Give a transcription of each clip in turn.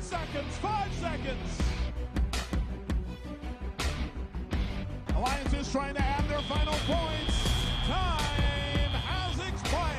Seconds, 5 seconds. Alliance is trying to add their final points. Time has expired.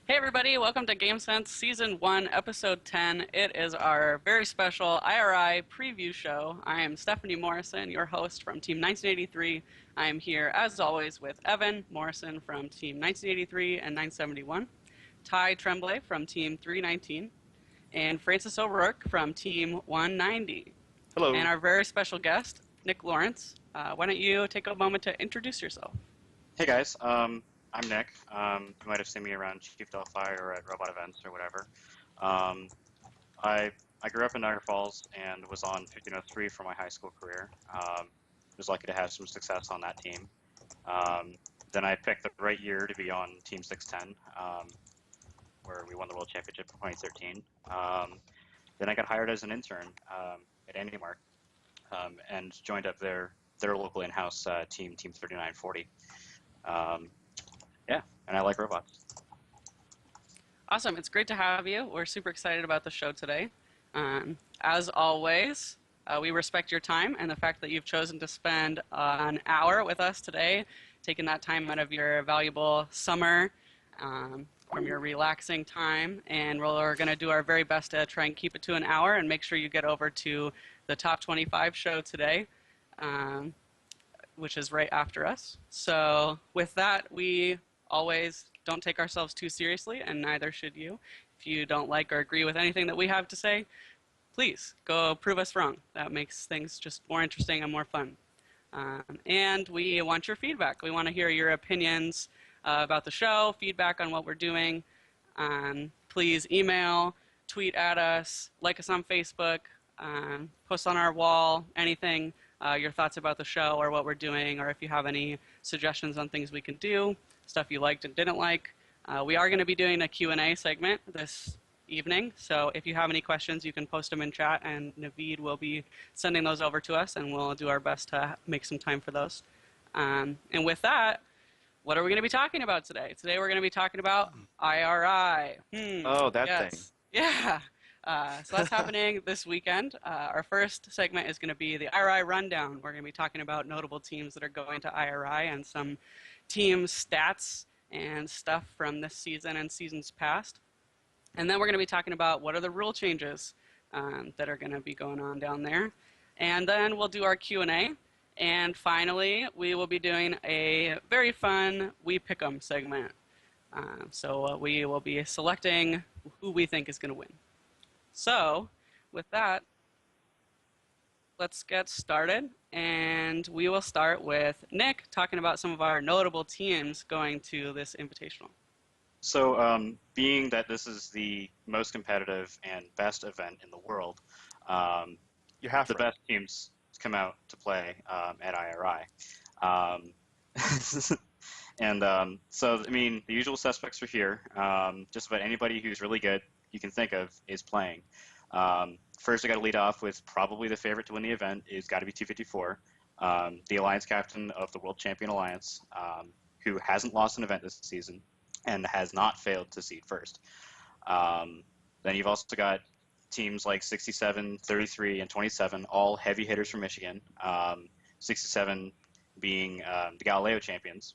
Hey everybody, welcome to GameSense Season 1, Episode 10. It is our very special IRI preview show. I am Stephanie Morrison, your host from Team 1983. I am here, as always, with Evan Morrison from Team 1983 and 971, Ty Tremblay from Team 319, and Francis O'Rourke from Team 190. Hello. And our very special guest, Nick Lawrence. Why don't you take a moment to introduce yourself? Hey guys, I'm Nick. You might have seen me around Chief Delphi or at robot events or whatever. I grew up in Niagara Falls and was on 1503 for my high school career. Was lucky to have some success on that team. Then I picked the right year to be on Team 610, where we won the World Championship in 2013. Then I got hired as an intern at AndyMark and joined up their local in-house team 3940. Yeah, and I like robots. Awesome. It's great to have you. We're super excited about the show today. As always, we respect your time and the fact that you've chosen to spend an hour with us today, taking that time out of your valuable summer from your relaxing time. And we're going to do our very best to try and keep it to an hour and make sure you get over to the Top 25 show today, which is right after us. So with that, we always don't take ourselves too seriously, and neither should you. If you don't like or agree with anything that we have to say, please go prove us wrong. That makes things just more interesting and more fun. And we want your feedback. We want to hear your opinions about the show, feedback on what we're doing. Please email, tweet at us, like us on Facebook, post on our wall, anything, your thoughts about the show or what we're doing, or if you have any suggestions on things we can do, stuff you liked and didn't like. We are going to be doing a Q&A segment this evening, so if you have any questions, you can post them in chat, and Naveed will be sending those over to us, and we'll do our best to make some time for those. And with that, what are we going to be talking about today? Today we're going to be talking about IRI. Oh, that thing. Yeah. So that's happening this weekend. Our first segment is going to be the IRI rundown. We're going to be talking about notable teams that are going to IRI and some team stats and stuff from this season and seasons past. And then we're going to be talking about what are the rule changes that are going to be going on down there. And then we'll do our Q&A. And finally, we will be doing a very fun We Pick 'em segment. So we will be selecting who we think is going to win. So with that, let's get started. And we will start with Nick talking about some of our notable teams going to this invitational. So being that this is the most competitive and best event in the world, the best teams come out to play at IRI. And so, I mean, the usual suspects are here. Just about anybody who's really good you can think of is playing. First, I got to lead off with probably the favorite to win the event is got to be 254, the Alliance captain of the World Champion Alliance, who hasn't lost an event this season and has not failed to seed first. Then you've also got teams like 67, 33, and 27, all heavy hitters from Michigan. 67 being the Galileo champions,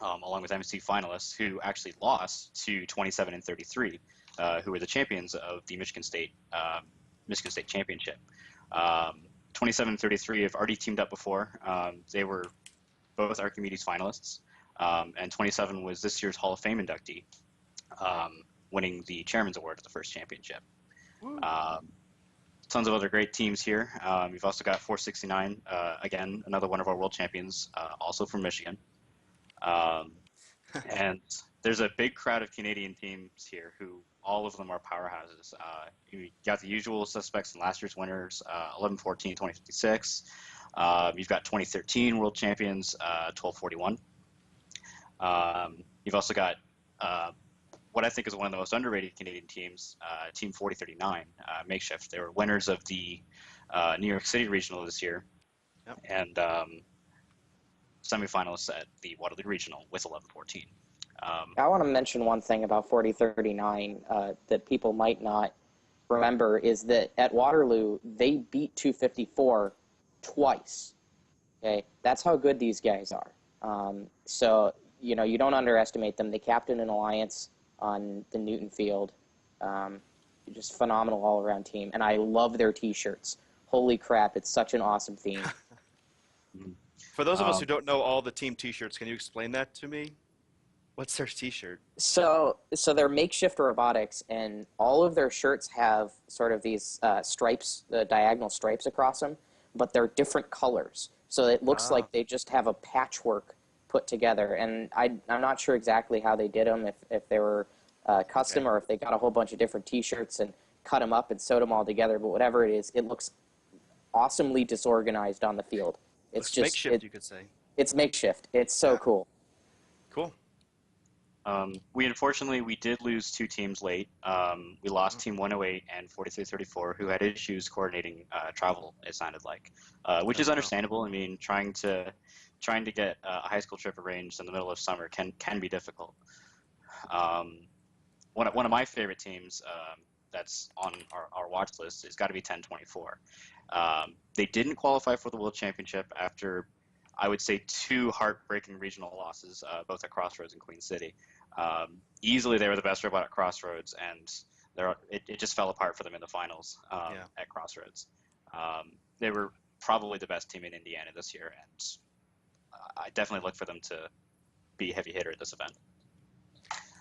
along with MC finalists, who actually lost to 27 and 33, who were the champions of the Michigan State Championship. 27 and 33 have already teamed up before. They were both Archimedes finalists, and 27 was this year's Hall of Fame inductee, winning the Chairman's Award at the first championship. Tons of other great teams here. You've also got 469, again, another one of our world champions, also from Michigan. And there's a big crowd of Canadian teams here who all of them are powerhouses. You got the usual suspects in last year's winners, 1114, 2056. You've got 2013 world champions, 1241. You've also got what I think is one of the most underrated Canadian teams, Team 4039, Makeshift. They were winners of the New York City Regional this year, and semifinalists at the Waterloo Regional with 1114. I want to mention one thing about 4039 that people might not remember is that at Waterloo, they beat 254 twice. Okay, that's how good these guys are. So, you know, you don't underestimate them. They captained an alliance on the Newton field. Just phenomenal all-around team. And I love their T-shirts. Holy crap, it's such an awesome theme. For those of us who don't know all the team T-shirts, can you explain that to me? What's their T-shirt? So they're Makeshift Robotics, and all of their shirts have sort of these stripes, diagonal stripes across them, but they're different colors. So it looks like they just have a patchwork put together. And I'm not sure exactly how they did them, if they were custom or if they got a whole bunch of different T-shirts and cut them up and sewed them all together. But whatever it is, it looks awesomely disorganized on the field. It's just makeshift, you could say. It's makeshift. It's so cool. Cool. We unfortunately did lose two teams late. We lost Team 108 and 4334, who had issues coordinating travel. It sounded like, which is understandable. I mean, trying to get a high school trip arranged in the middle of summer can be difficult. One of my favorite teams that's on our watch list has got to be 1024. They didn't qualify for the World Championship after, I would say, two heartbreaking regional losses, both at Crossroads and Queen City. Easily, they were the best robot at Crossroads, and it just fell apart for them in the finals at Crossroads. They were probably the best team in Indiana this year, and I definitely look for them to be a heavy hitter at this event.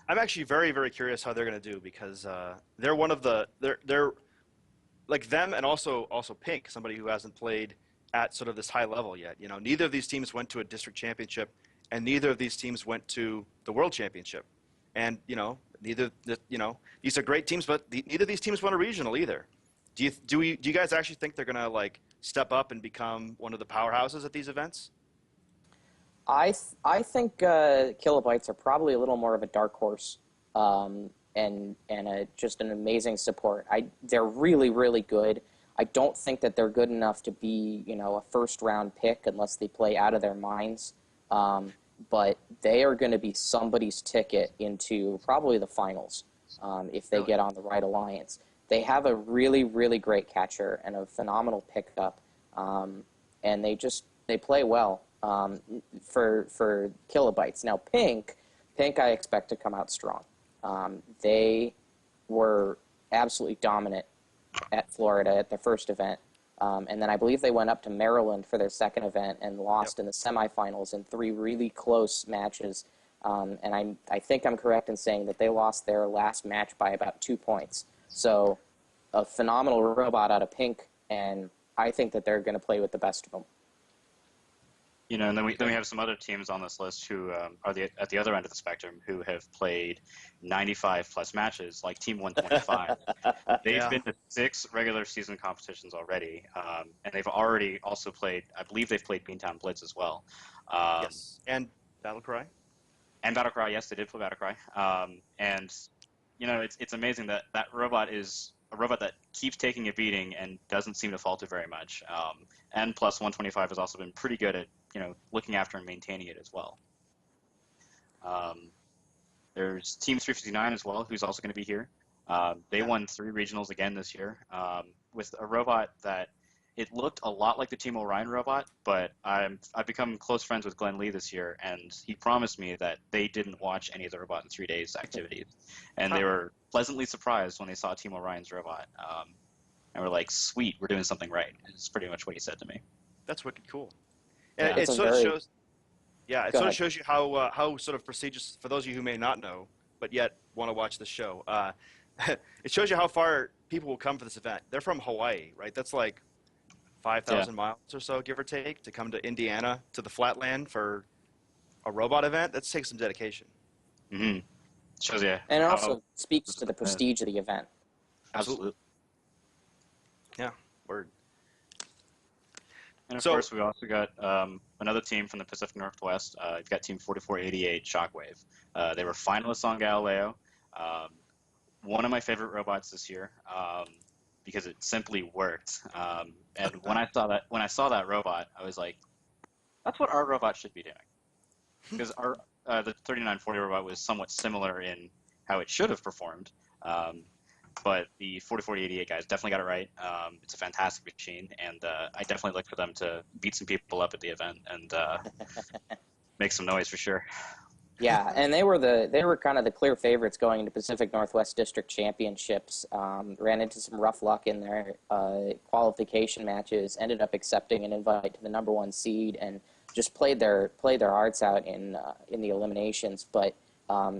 I'm actually very, very curious how they're going to do because they're one of the they're like them and also Pink, somebody who hasn't played at sort of this high level yet. You know, neither of these teams went to a district championship, and neither of these teams went to the world championship. And you know, these are great teams, but neither of these teams won a regional either. Do you guys actually think they're going to like step up and become one of the powerhouses at these events? I think Kilobytes are probably a little more of a dark horse, and just an amazing support. They're really, really good. I don't think that they're good enough to be, you know, a first-round pick unless they play out of their minds. But they are going to be somebody's ticket into probably the finals if they get on the right alliance. They have a really, really great catcher and a phenomenal pickup, and they play well. For Kilobytes. Now, Pink, I expect to come out strong. They were absolutely dominant at Florida at their first event, and then I believe they went up to Maryland for their second event and lost in the semifinals in 3 really close matches. And I think I'm correct in saying that they lost their last match by about 2 points. So, a phenomenal robot out of Pink, and I think that they're going to play with the best of them. You know, and then we have some other teams on this list who are at the other end of the spectrum who have played 95 plus matches, like Team 125. They've been to 6 regular season competitions already, and they've already also played. I believe they've played Beantown Blitz as well. Yes, and Battlecry. And Battlecry, yes, they did play Battlecry. And it's amazing that that robot is a robot that keeps taking a beating and doesn't seem to falter very much. And plus 125 has also been pretty good at looking after and maintaining it as well. There's Team 359 as well, who's also going to be here. They won 3 regionals again this year with a robot that it looked a lot like the Team Orion robot, but I've become close friends with Glenn Lee this year, and he promised me that they didn't watch any of the Robot in 3 Days activities, and they were pleasantly surprised when they saw Team Orion's robot, and were like, "Sweet, we're doing something right." Is pretty much what he said to me. That's wicked cool. And Yeah. it sort of shows. Yeah, it Go sort of ahead. shows you how sort of prestigious, for those of you who may not know, but yet want to watch the show. It shows you how far people will come for this event. They're from Hawaii, right? That's like 5,000 miles or so, give or take, to come to Indiana, to the flatland for a robot event. That takes some dedication. Mm-hmm. Shows you. And it also speaks to the prestige of the event. Absolutely. Yeah, word. And of course, we also got another team from the Pacific Northwest. You've got Team 4488 Shockwave. They were finalists on Galileo. One of my favorite robots this year because it simply worked. And when I saw that robot, I was like, "That's what our robot should be doing." Because the 3940 robot was somewhat similar in how it should have performed. But the 4488 guys definitely got it right. It's a fantastic machine, and I definitely look for them to beat some people up at the event and make some noise for sure. Yeah, and they were kind of the clear favorites going into Pacific Northwest District Championships. Ran into some rough luck in their qualification matches. Ended up accepting an invite to the #1 seed and just played their hearts out in the eliminations. But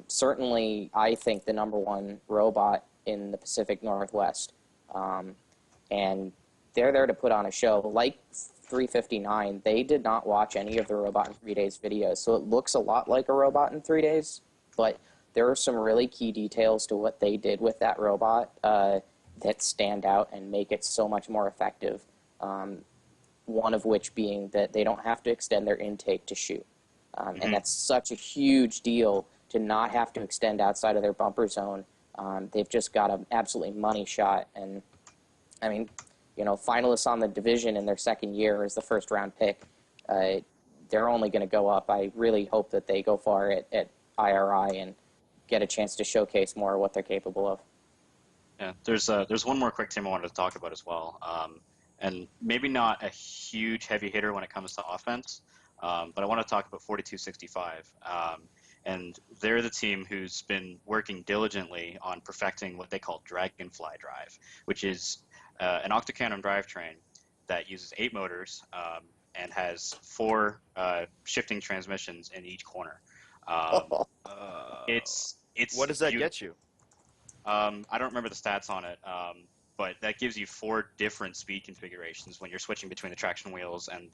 certainly, I think the #1 robot in the Pacific Northwest, and they're there to put on a show. Like 359, they did not watch any of the Robot in 3 Days videos, so it looks a lot like a Robot in 3 Days, but there are some really key details to what they did with that robot that stand out and make it so much more effective, one of which being that they don't have to extend their intake to shoot. And that's such a huge deal to not have to extend outside of their bumper zone. They've just got an absolutely money shot. And, I mean, finalists on the division in their second year as the first-round pick, they're only going to go up. I really hope that they go far at IRI and get a chance to showcase more of what they're capable of. Yeah, there's one more quick team I wanted to talk about as well, and maybe not a huge heavy hitter when it comes to offense, but I want to talk about 4265. And they're the team who's been working diligently on perfecting what they call Dragonfly Drive, which is an octocannon drivetrain that uses 8 motors and has 4 shifting transmissions in each corner. It's what does that get you? I don't remember the stats on it, but that gives you 4 different speed configurations when you're switching between the traction wheels and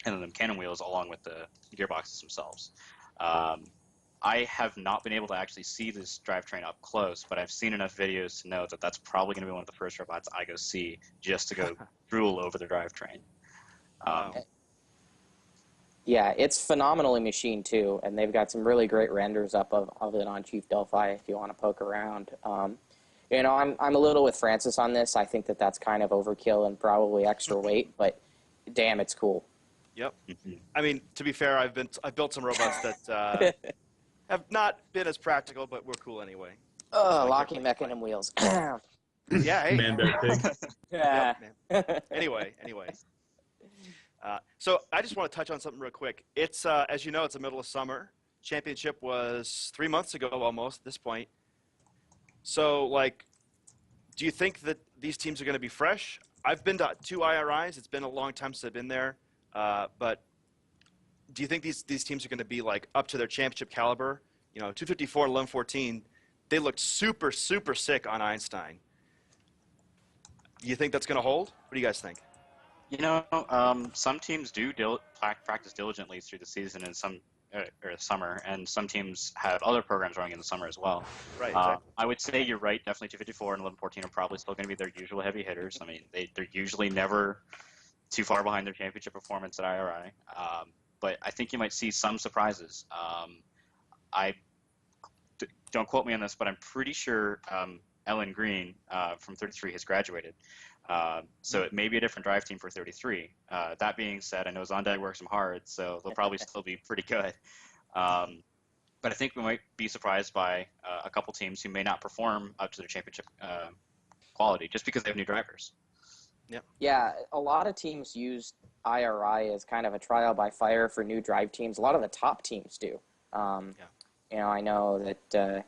then the cannon wheels along with the gearboxes themselves. I have not been able to actually see this drivetrain up close, but I've seen enough videos to know that that's probably going to be one of the first robots I go see just to go drool over the drivetrain. Yeah, it's phenomenally machined too, and they've got some really great renders up of it on Chief Delphi if you want to poke around. I'm a little with Francis on this. I think that that's kind of overkill and probably extra weight, but damn, it's cool. Yep. I mean, to be fair, I've built some robots that have not been as practical, but were cool anyway. Locking mechanism wheels. Yeah, hey. Man, bear, pig. Yeah. Yep, anyway. So I just want to touch on something real quick. It's as you know, it's the middle of summer. Championship was 3 months ago almost at this point. So, do you think that these teams are going to be fresh? I've been to 2 IRIs. It's been a long time since I've been there. But do you think these teams are going to be up to their championship caliber? 254 and 1114, they looked super, super sick on Einstein. Do you think that's going to hold? What do you guys think? Some teams do practice diligently through the season and or summer, and some teams have other programs running in the summer as well. Right. Exactly. I would say you're right. Definitely 254 and 1114 are probably still going to be their usual heavy hitters. I mean, they're usually never too far behind their championship performance at IRI. But I think you might see some surprises. don't quote me on this, but I'm pretty sure Ellen Green from 33 has graduated. So it may be a different drive team for 33. That being said, I know Zonda works them hard, so they'll probably still be pretty good. But I think we might be surprised by a couple teams who may not perform up to their championship quality just because they have new drivers. Yep. Yeah, a lot of teams use IRI as kind of a trial by fire for new drive teams. A lot of the top teams do. You know, I know that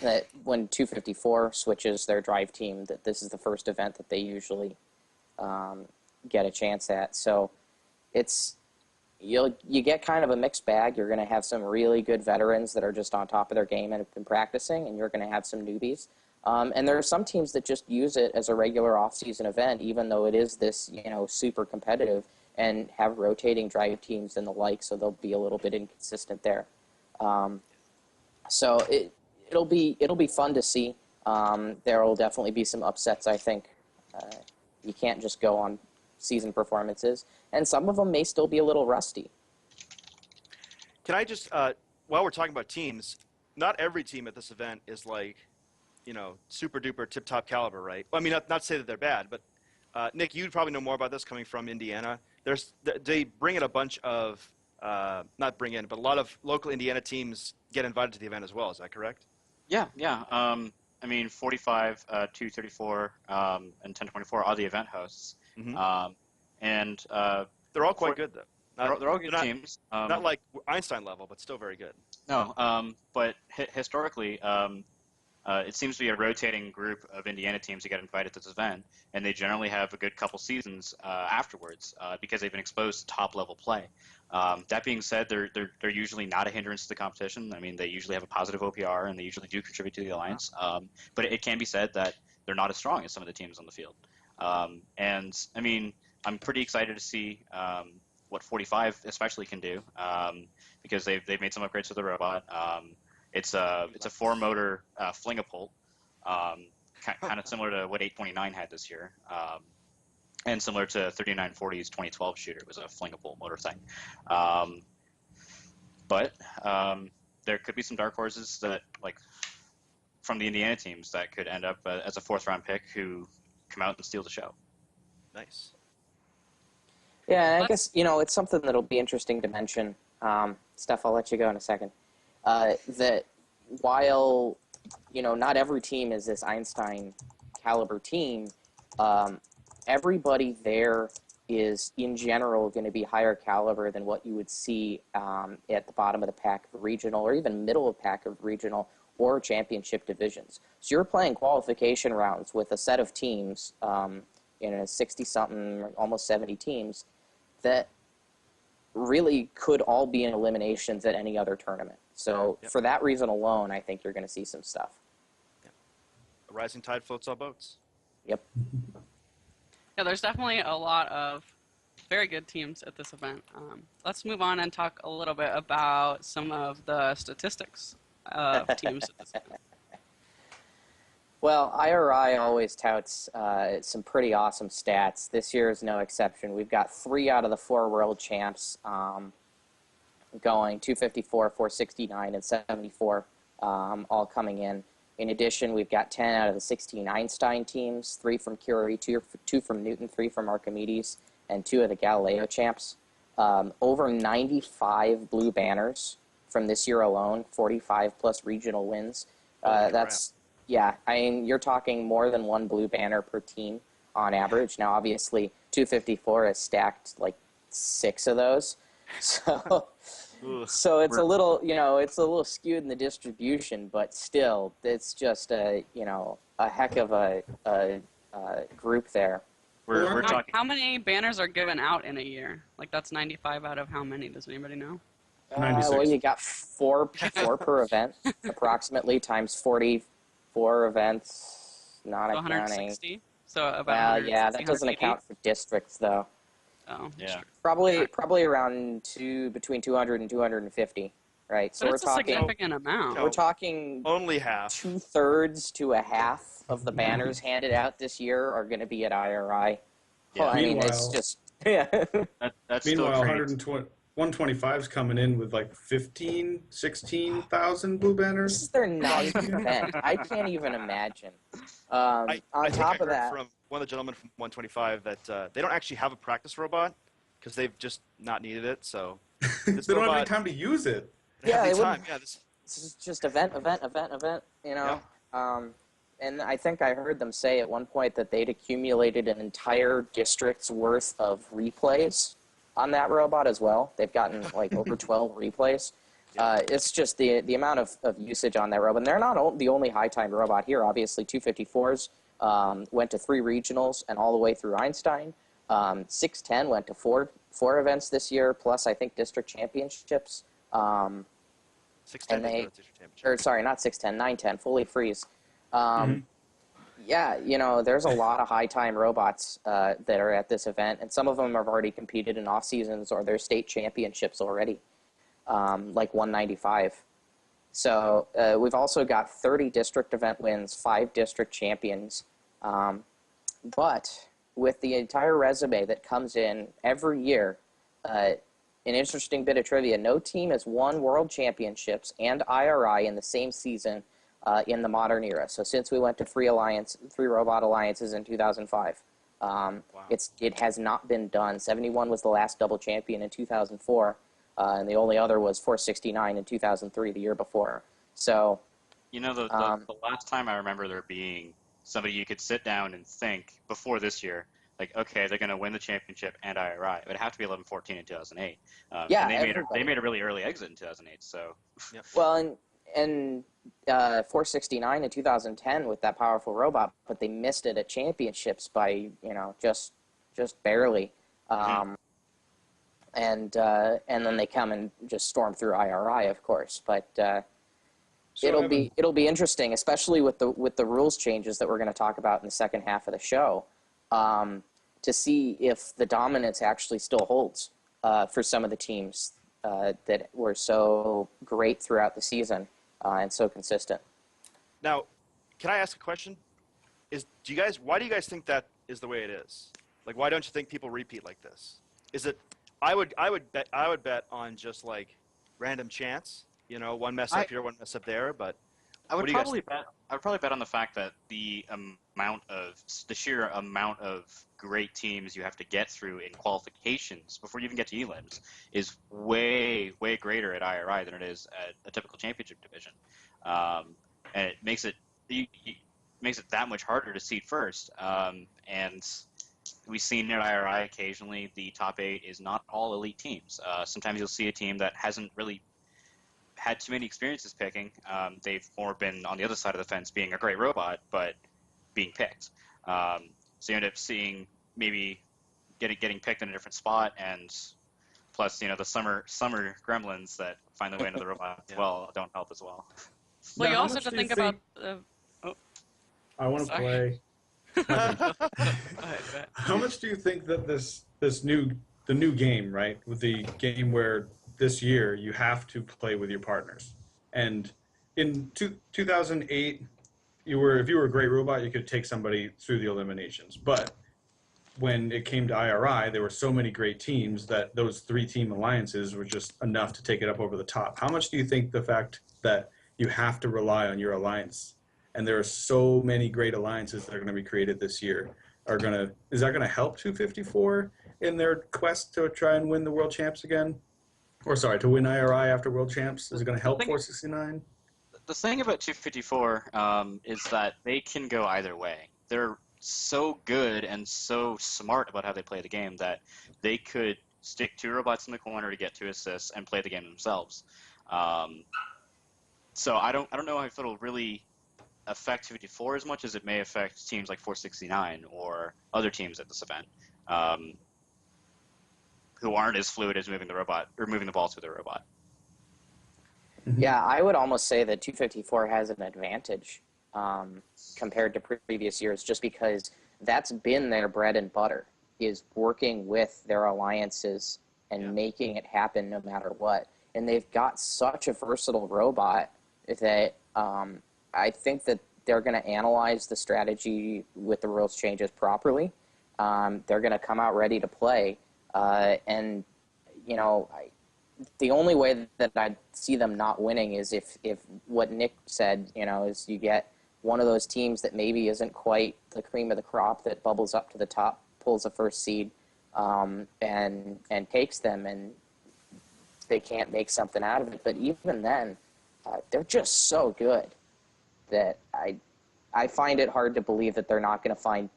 that when 254 switches their drive team, that this is the first event that they usually get a chance at. So you get kind of a mixed bag. You're going to have some really good veterans that are just on top of their game and have been practicing, and you're going to have some newbies. And there are some teams that just use it as a regular off-season event, even though it is this, you know, super competitive, and have rotating drive teams and the like, so they'll be a little bit inconsistent there. So it'll be fun to see. There will definitely be some upsets, I think. You can't just go on season performances, and some of them may still be a little rusty. Can I just, while we're talking about teams, not every team at this event is like, you know, super duper tip top caliber, right? Well, I mean, not to say that they're bad, but Nick, you'd probably know more about this coming from Indiana. They bring in a bunch of, not bring in, but a lot of local Indiana teams get invited to the event as well. Is that correct? Yeah. I mean, 45, 234, and 1024 are the event hosts. Mm-hmm. And they're all quite good, though. They're all good teams. Not like Einstein level, but still very good. No, but historically, it seems to be a rotating group of Indiana teams that get invited to this event, and they generally have a good couple seasons afterwards because they've been exposed to top-level play. That being said, they're usually not a hindrance to the competition. I mean, they usually have a positive OPR, and they usually do contribute to the alliance. But it can be said that they're not as strong as some of the teams on the field. And, I mean, I'm pretty excited to see what 45 especially can do because they've made some upgrades to the robot. It's a 4-motor fling-a-pult, kind of similar to what 829 had this year, and similar to 3940's 2012 shooter. It was a fling-a-pult motor thing. But there could be some dark horses that, like, from the Indiana teams that could end up as a 4th-round pick who come out and steal the show. Nice. Yeah, and I guess, you know, it's something that'll be interesting to mention. Steph, I'll let you go in a second. That while, you know, not every team is this Einstein caliber team, everybody there is in general going to be higher caliber than what you would see at the bottom of the pack of regional or even middle of pack of regional or championship divisions. So you're playing qualification rounds with a set of teams, you know, 60-something, almost 70 teams that really could all be in eliminations at any other tournament. So for that reason alone, I think you're going to see some stuff. Yep. A rising tide floats all boats. Yep. Yeah, there's definitely a lot of very good teams at this event. Let's move on and talk a little bit about some of the statistics of teams at this event. Well, IRI always touts some pretty awesome stats. This year is no exception. We've got 3 out of the 4 world champs going, 254, 469, and 74, all coming in. In addition, we've got 10 out of the 16 Einstein teams, 3 from Curie, 2 from Newton, 3 from Archimedes, and 2 of the Galileo champs. Over 95 blue banners from this year alone, 45 plus regional wins. That's... Yeah, I mean, you're talking more than 1 blue banner per team on average. Now, obviously, 254 has stacked like 6 of those. So it's a little, you know, it's a little skewed in the distribution, but still, it's just a, you know, a heck of a group there. We're talking. How many banners are given out in a year? Like, that's 95 out of how many? Does anybody know? 96. Well, you got 4 per event, approximately, times 44 events, not So accounting. 160? So about Well, yeah, 160, that doesn't 180? account for districts, though. Oh, Yeah. Probably around between 200 and 250, right? So But we're it's a talking significant amount. No. we're talking Only half. 2/3 to a half of the banners handed out this year are going to be at IRI. Yeah. Well, I mean, it's Meanwhile- just yeah. That's Meanwhile, still crazy. 125's coming in with like 15, 16,000 blue This banners. is their ninth event. I can't even imagine. I On think top I of heard that, from one of the gentlemen from 125 that they don't actually have a practice robot because they've just not needed it. So They this don't have any robot, time to use it. they have yeah, any they wouldn't. time. Yeah, this. This is just event, you know. Yeah. And I think I heard them say at one point that they'd accumulated an entire district's worth of replays on that robot as well. They've gotten like over 12 replays. It's just the amount of usage on that robot. And they're not the only high-time robot here. Obviously, 254s went to 3 regionals and all the way through Einstein. 610 went to four events this year, plus I think district championships. 610 and they, championship. or sorry, not 610, 910, fully freeze. Yeah, you know, there's a lot of high-time robots that are at this event, and some of them have already competed in off-seasons or their state championships already, like 195. So we've also got 30 district event wins, 5 district champions. But with the entire resume that comes in every year, an interesting bit of trivia, no team has won world championships and IRI in the same season in the modern era. So since we went to free robot alliances in 2005, it has not been done. 71 was the last double champion in 2004, and the only other was 469 in 2003, the year before. So, You know, the last time I remember there being somebody you could sit down and think before this year, like, okay, they're going to win the championship and IRI. It would have to be 11-14 in 2008. yeah, and they made a really early exit in 2008. So, well, and 469 in 2010 with that powerful robot, but they missed it at championships by just barely. And then they come and just storm through IRI, of course. But it'll be interesting, especially with the rules changes that we're going to talk about in the second half of the show, to see if the dominance actually still holds for some of the teams that were so great throughout the season and so consistent. Now, can I ask a question? Why do you guys think that is the way it is? Like, why don't you think people repeat like this? Is it? I would bet on just like random chance. One mess up here, one mess up there. But I would probably bet on the fact that the sheer amount of great teams you have to get through in qualifications before you even get to elims is way greater at IRI than it is at a typical championship division, and it makes it that much harder to seed first. And we've seen at IRI occasionally the top 8 is not all elite teams. Sometimes you'll see a team that hasn't really had too many experiences picking. They've more been on the other side of the fence, being a great robot, but being picked. So you end up seeing maybe getting picked in a different spot, and plus the summer gremlins that find their way into the robot as well don't help as well. Well, Now, you how also much have to do you think about. I want to Sorry. play. Go ahead. How much do you think that the new game, right, with the game where this year you have to play with your partners, and in 2008, if you were a great robot, you could take somebody through the eliminations, but when it came to IRI, there were so many great teams that those 3-team alliances were just enough to take it up over the top. How much do you think the fact that you have to rely on your alliance, and there are so many great alliances that are going to be created this year, is that going to help 254 in their quest to try and win the world champs again? Or sorry, to win IRI after world champs? Is it going to help 469? The thing about 254 is that they can go either way. They're so good and so smart about how they play the game that they could stick 2 robots in the corner to get 2 assists and play the game themselves. So I don't know if it'll really affect 254 as much as it may affect teams like 469 or other teams at this event, who aren't as fluid as moving the ball through the robot. Yeah, I would almost say that 254 has an advantage compared to previous years, just because that's been their bread and butter, is working with their alliances and making it happen no matter what. And they've got such a versatile robot that I think that they're going to analyze the strategy with the rules changes properly. They're going to come out ready to play. And, the only way that I see them not winning is if what Nick said, is you get one of those teams that maybe isn't quite the cream of the crop that bubbles up to the top, pulls a first seed, and takes them, and they can't make something out of it. But even then, they're just so good that I find it hard to believe that they're not going to find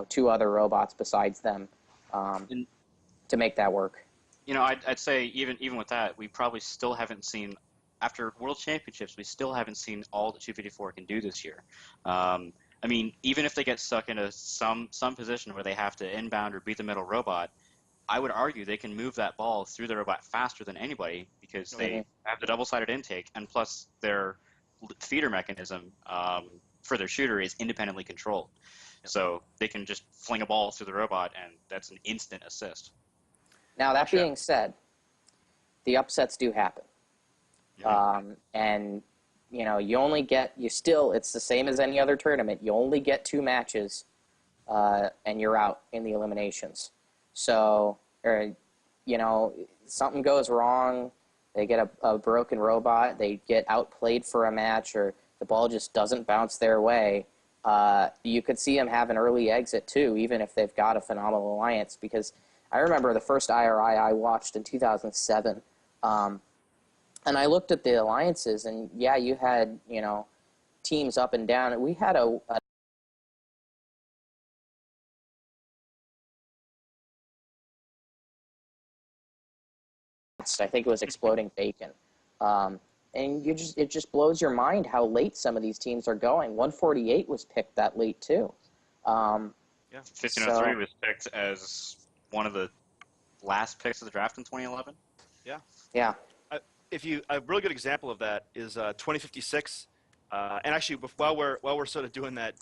two other robots besides them to make that work. I'd say even with that, we probably still haven't seen, after World Championships, we still haven't seen all that 254 can do this year. I mean, even if they get stuck into some position where they have to inbound or beat the middle robot, I would argue they can move that ball through the robot faster than anybody because they have the double-sided intake, and plus their feeder mechanism for their shooter is independently controlled. So they can just fling a ball through the robot, and that's an instant assist. Now, that being said, the upsets do happen. And, you only get, it's the same as any other tournament. You only get 2 matches, and you're out in the eliminations. So, something goes wrong, they get a broken robot, they get outplayed for a match, or the ball just doesn't bounce their way. You could see them have an early exit, too, even if they've got a phenomenal alliance, because I remember the first IRI I watched in 2007, and I looked at the alliances, and yeah, you had, teams up and down. We had a I think it was Exploding Bacon. And it just blows your mind how late some of these teams are going. 148 was picked that late, too. 1503 was picked as one of the last picks of the draft in 2011. Yeah. A really good example of that is 2056. And actually, while we're sort of doing that,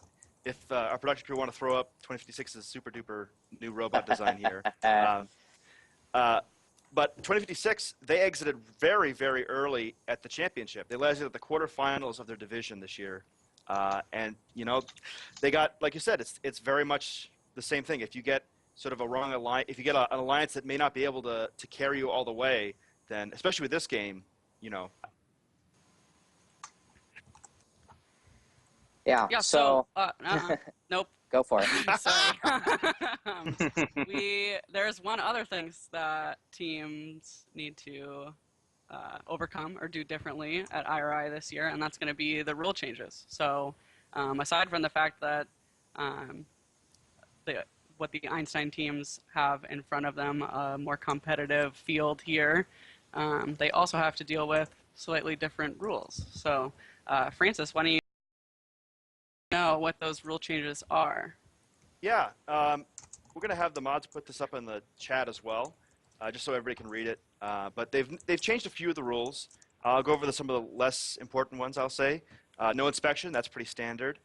if our production crew want to throw up 2056's super duper new robot design here. But 2056, they exited very, very early at the championship. They exited at the quarterfinals of their division this year. And, they got, like you said, it's very much the same thing. If you get sort of a wrong alliance, if you get an alliance that may not be able to carry you all the way, then, especially with this game, Yeah, so nope. Go for it. Sorry. There's one other things that teams need to overcome or do differently at IRI this year, and that's going to be the rule changes. So aside from the fact that what the Einstein teams have in front of them, a more competitive field here, they also have to deal with slightly different rules. So Francis, why don't you know what those rule changes are? Yeah, we're going to have the mods put this up in the chat as well, just so everybody can read it. But they've changed a few of the rules. I'll go over some of the less important ones, I'll say. No inspection, that's pretty standard.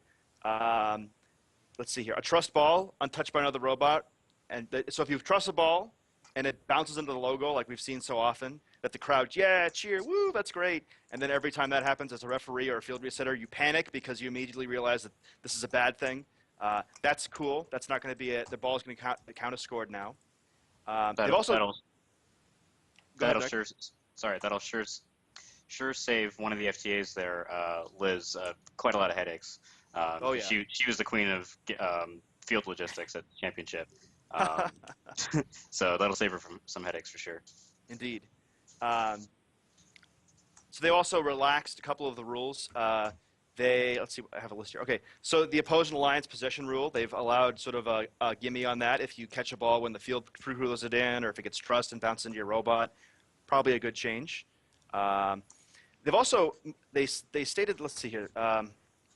Let's see here. A trust ball, untouched by another robot. And so if you trust a ball and it bounces into the logo like we've seen so often, that the crowd, yeah, cheer, woo, that's great. And then every time that happens as a referee or a field resetter, you panic because you immediately realize that this is a bad thing. That's cool. That's not going to be it. The ball is going to count as scored now. That'll sure save one of the FTAs there, Liz, quite a lot of headaches. Oh, yeah. She was the queen of field logistics at the championship. So that'll save her from some headaches for sure. Indeed. So they also relaxed a couple of the rules. Let's see, I have a list here. Okay, so the opposing alliance possession rule, they've allowed sort of a gimme on that. If you catch a ball when the field crew throws it in, or if it gets trussed and bounces into your robot, probably a good change. They've also, they stated, let's see here,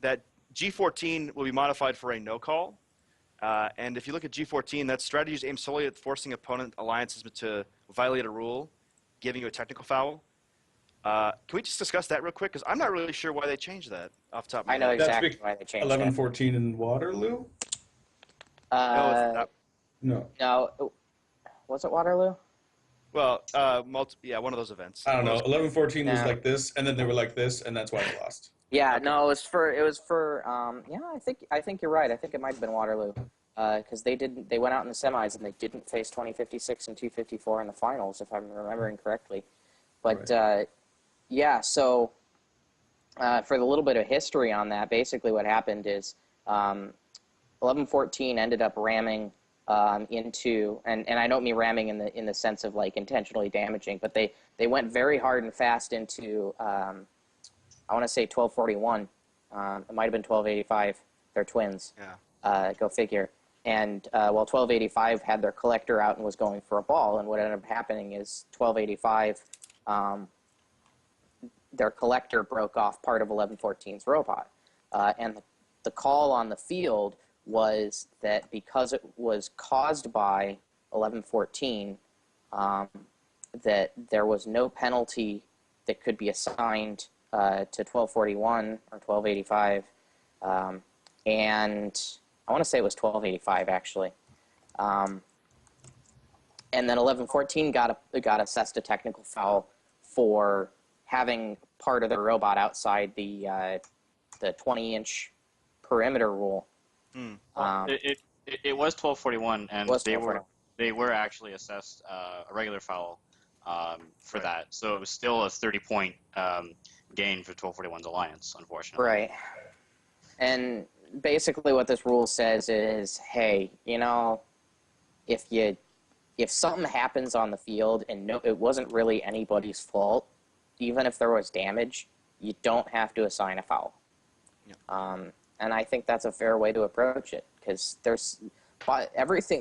that G14 will be modified for a no call. And if you look at G14, that strategy aimed solely at forcing opponent alliances to violate a rule, giving you a technical foul. Can we just discuss that real quick? Because I'm not really sure why they changed that off the top of my head. I know exactly why they changed 11-14 in Waterloo? that. No. No. Was it Waterloo? Well, yeah, one of those events. I don't know. 11-14 was No. like this, and then they were like this, and that's why they lost. Yeah, okay. No, it was for yeah, I think you're right. I think it might have been Waterloo. Because they went out in the semis and they didn't face 2056 and 254 in the finals, if I'm remembering correctly. But Right. yeah, so for the little bit of history on that, basically what happened is 1114 ended up ramming into, and I don't mean ramming in the sense of like intentionally damaging, but they went very hard and fast into I want to say 1241. It might have been 1285. They're twins. Yeah. Go figure. And well, 1285 had their collector out and was going for a ball, and what ended up happening is 1285, their collector broke off part of 1114's robot, and the call on the field was that because it was caused by 1114, that there was no penalty that could be assigned to 1241 or 1285, and I want to say it was 1285 actually. And then 1114 got assessed a technical foul for having part of the robot outside the 20-inch perimeter rule. It was 1241, and Was they were actually assessed a regular foul for Right. that. So it was still a 30-point gain for 1241's alliance, unfortunately. Right. And basically what this rule says is, hey, you know, if something happens on the field and it wasn't really anybody's fault, even if there was damage, you don't have to assign a foul. Yeah. And I think that's a fair way to approach it, because the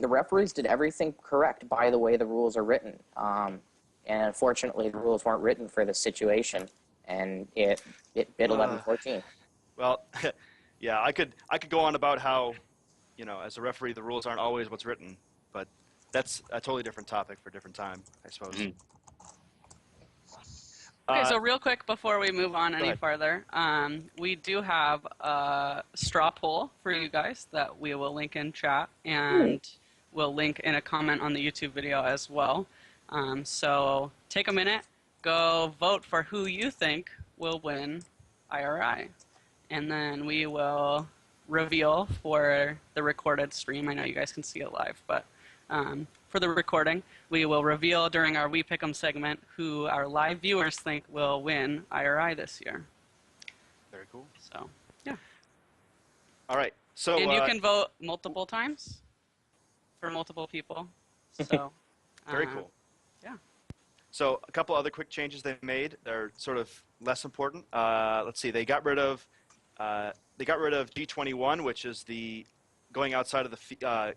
referees did everything correct by the way the rules are written. And unfortunately, the rules weren't written for this situation, and it bit 1114. Well, yeah, I could go on about how, you know, as a referee, the rules aren't always what's written, but that's a totally different topic for a different time, I suppose. Mhm. Okay, so real quick before we move on any ahead. farther, we do have a straw poll for you guys that we will link in chat, and we'll link in a comment on the YouTube video as well. So take a minute, go vote for who you think will win IRI, and then we will reveal for the recorded stream. I know you guys can see it live, but for the recording, we will reveal during our We Pick'em segment who our live viewers think will win IRI this year. Very cool. So, yeah. All right. So And you can vote multiple times for multiple people. So, very cool. Yeah. So a couple other quick changes they've made. They're sort of less important. Let's see. They got rid of G21, which is the going outside of the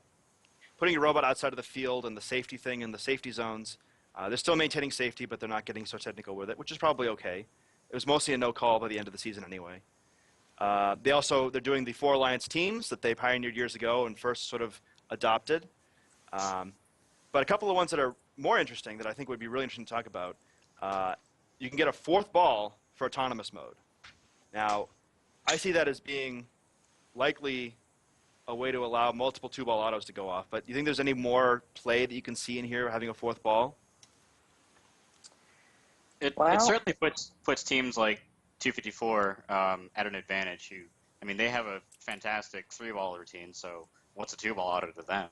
putting your robot outside of the field and the safety thing in the safety zones. They're still maintaining safety, but they're not getting so technical with it, which is probably okay. It was mostly a no call by the end of the season anyway. They're doing the 4 alliance teams that they pioneered years ago and first sort of adopted. But a couple of ones that are more interesting that I think would be really interesting to talk about. You can get a 4th ball for autonomous mode. Now, I see that as being likely a way to allow multiple 2-ball autos to go off. But do you think there's any more play that you can see in here having a 4th ball? It certainly puts teams like 254 at an advantage. They have a fantastic 3-ball routine, so what's a 2-ball auto to them?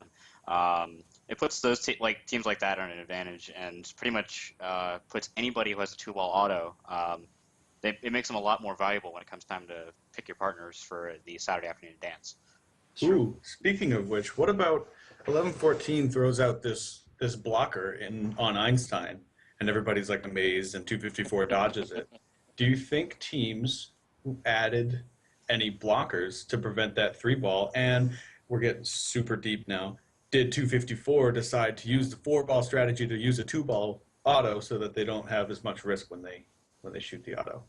It puts those teams like that on an advantage, and pretty much puts anybody who has a 2-ball auto. It makes them a lot more valuable when it comes time to pick your partners for the Saturday afternoon dance. Ooh, speaking of which, what about 1114 throws out this blocker on Einstein, and everybody's like amazed, and 254 dodges it. Do you think teams added any blockers to prevent that 3-ball? And we're getting super deep now. Did 254 decide to use the 4-ball strategy to use a 2-ball auto so that they don't have as much risk when they shoot the auto?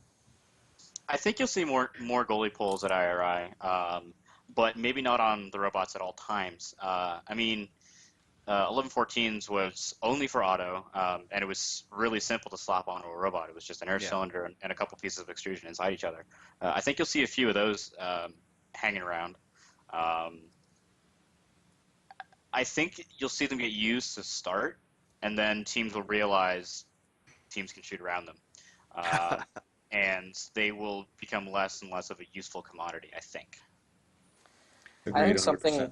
I think you'll see more goalie pulls at IRI. But maybe not on the robots at all times. 1114's was only for auto, and it was really simple to slap onto a robot. It was just an air cylinder and a couple pieces of extrusion inside each other. I think you'll see a few of those hanging around. I think you'll see them get used to start, and then teams will realize teams can shoot around them. And they will become less and less of a useful commodity, I think. Agreed, I think 100%.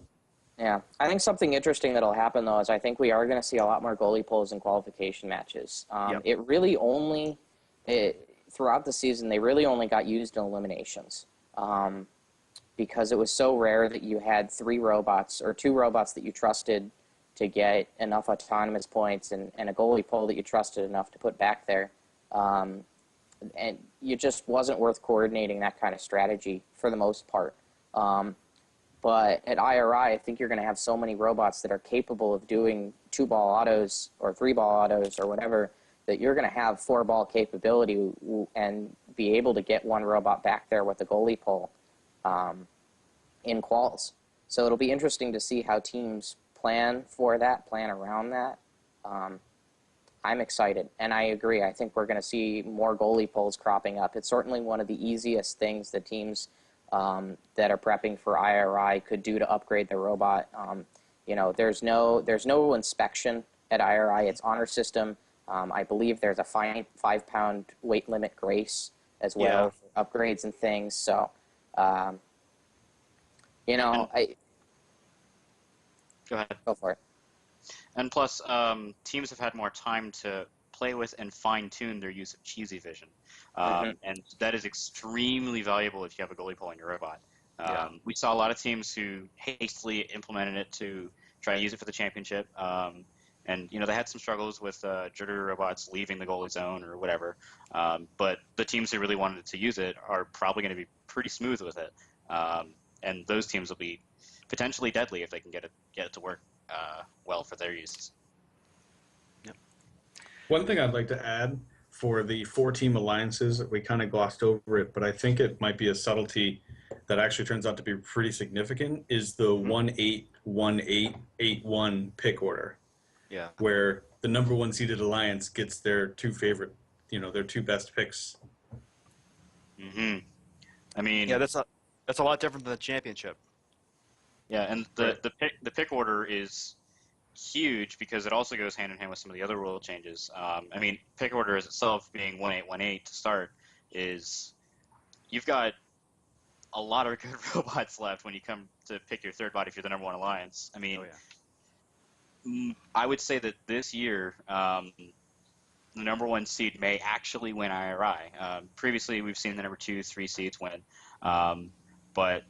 Yeah, I think something interesting that'll happen though is I think we are going to see a lot more goalie pulls in qualification matches. Yep. It really only throughout the season they really only got used in eliminations because it was so rare that you had 3 robots or 2 robots that you trusted to get enough autonomous points and a goalie pull that you trusted enough to put back there. And it just wasn't worth coordinating that kind of strategy for the most part. But at IRI, I think you're going to have so many robots that are capable of doing 2-ball autos or 3-ball autos or whatever that you're going to have 4-ball capability and be able to get 1 robot back there with a goalie pull in quals. So it'll be interesting to see how teams plan for that, plan around that. I'm excited, and I agree. I think we're going to see more goalie pulls cropping up. It's certainly one of the easiest things that teams that are prepping for IRI could do to upgrade their robot. There's no inspection at IRI. It's honor system. I believe there's a 5-pound weight limit grace as well for upgrades and things. So, Go ahead. Go for it. And plus, teams have had more time to play with and fine-tune their use of cheesy vision. And that is extremely valuable if you have a goalie pull in your robot. We saw a lot of teams who hastily implemented it to try to use it for the championship. And, they had some struggles with jittery robots leaving the goalie zone or whatever. But the teams who really wanted to use it are probably going to be pretty smooth with it. And those teams will be potentially deadly if they can get it to work well for their uses. Yep. One thing I'd like to add for the 4-team alliances, we kind of glossed over it, but I think it might be a subtlety that actually turns out to be pretty significant, is the 1-8-1-8-8-1 pick order. Yeah. Where the number 1 seeded alliance gets their 2 favorite, their 2 best picks. Mm-hmm. I mean, yeah, that's a lot different than the championship. Yeah, and the pick order is huge because it also goes hand in hand with some of the other rule changes. Pick order as itself being 1-8-1-8 to start is you've got a lot of good robots left when you come to pick your third bot if you're the number 1 alliance. I would say that this year the number 1 seed may actually win IRI. Previously, we've seen the number 2, 3 seeds win, but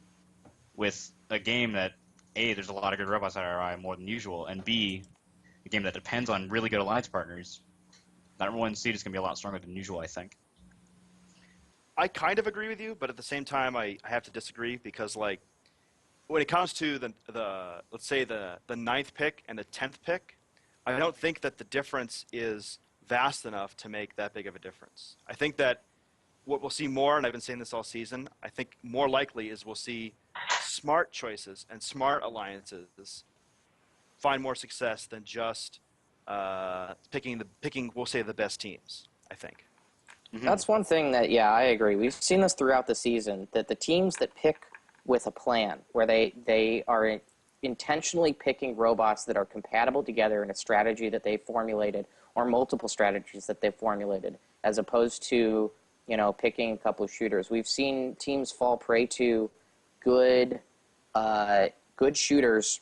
with a game that A, there's a lot of good robots at IRI more than usual, and B, a game that depends on really good alliance partners, that number 1 seed is going to be a lot stronger than usual, I think. I kind of agree with you, but at the same time, I have to disagree because, when it comes to the let's say the 9th pick and the 10th pick, I don't think that the difference is vast enough to make that big of a difference. I think that what we'll see more, and I've been saying this all season, I think more likely is we'll see smart choices and smart alliances find more success than just picking we'll say the best teams, I think. Mm-hmm. That's one thing that, I agree. We've seen this throughout the season, that the teams that pick with a plan, where they are intentionally picking robots that are compatible together in a strategy that they've formulated, or multiple strategies that they've formulated, as opposed to, picking a couple of shooters. We've seen teams fall prey to good shooters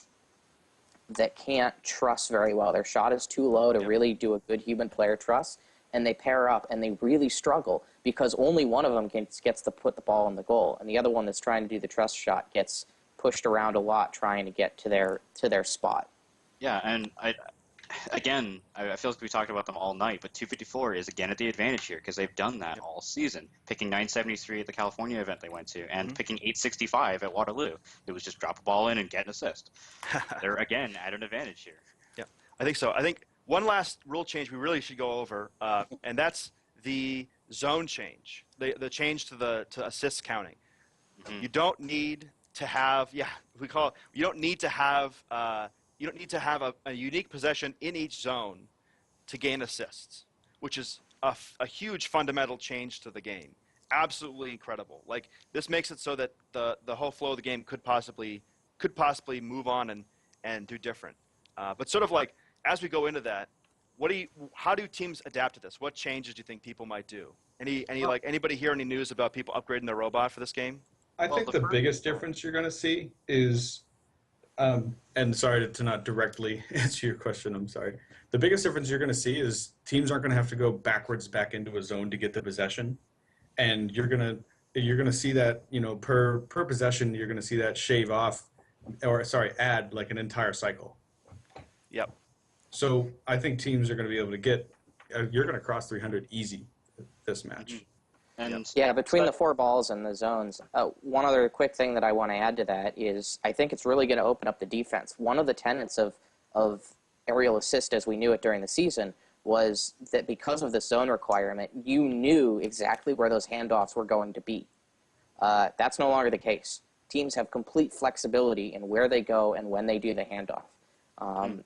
that can't trust very well. Their shot is too low to really do a good human player trust, and they pair up and they really struggle because only one of them gets to put the ball in the goal, and the other one that's trying to do the trust shot gets pushed around a lot trying to get to their spot. Yeah, and I feel like we talked about them all night, but 254 is again at the advantage here because they've done that all season, picking 973 at the California event they went to, and picking 865 at Waterloo. It was just drop a ball in and get an assist. They're again at an advantage here. Yeah, I think so. I think one last rule change we really should go over, and that's the zone change, the change to assists counting. You don't need to have you don't need to have a unique possession in each zone to gain assists, which is a huge fundamental change to the game. Absolutely incredible. This makes it so that the whole flow of the game could possibly move on and do different. But sort of as we go into that, how do teams adapt to this? What changes do you think people might do? Anybody hear any news about people upgrading their robot for this game? I think the biggest difference you're going to see is And sorry to not directly answer your question. I'm sorry. The biggest difference you're going to see is teams aren't going to have to go backwards back into a zone to get the possession, and you're gonna see that per possession you're going to see that shave off, or sorry, add like an entire cycle. Yep. So I think teams are going to be able to get. You're going to cross 300 easy this match. And Yeah, between the 4 balls and the zones. One other quick thing that I want to add to that is I think it's really going to open up the defense. One of the tenets of aerial assist as we knew it during the season was that because of the zone requirement, you knew exactly where those handoffs were going to be. That's no longer the case. Teams have complete flexibility in where they go and when they do the handoff.